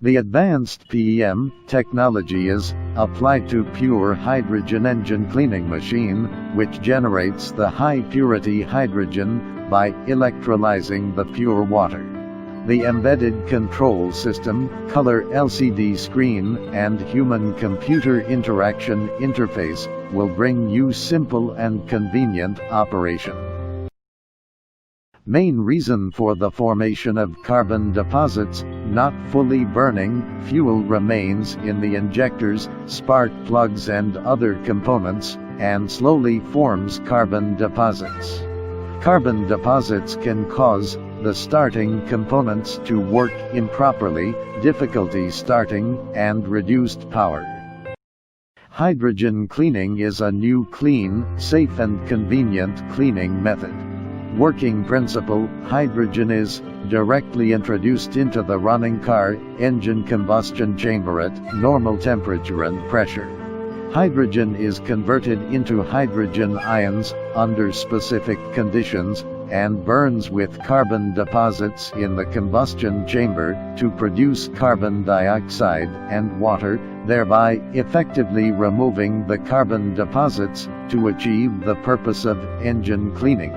The advanced PEM technology is applied to pure hydrogen engine cleaning machine, which generates the high-purity hydrogen by electrolyzing the pure water. The embedded control system, color LCD screen, and human-computer interaction interface will bring you simple and convenient operation. Main reason for the formation of carbon deposits: not fully burning, fuel remains in the injectors, spark plugs and other components, and slowly forms carbon deposits. Carbon deposits can cause the starting components to work improperly, difficulty starting, and reduced power. Hydrogen cleaning is a new clean, safe and convenient cleaning method. Working principle: hydrogen is directly introduced into the running car engine combustion chamber at normal temperature and pressure. Hydrogen is converted into hydrogen ions under specific conditions and burns with carbon deposits in the combustion chamber to produce carbon dioxide and water, thereby effectively removing the carbon deposits to achieve the purpose of engine cleaning.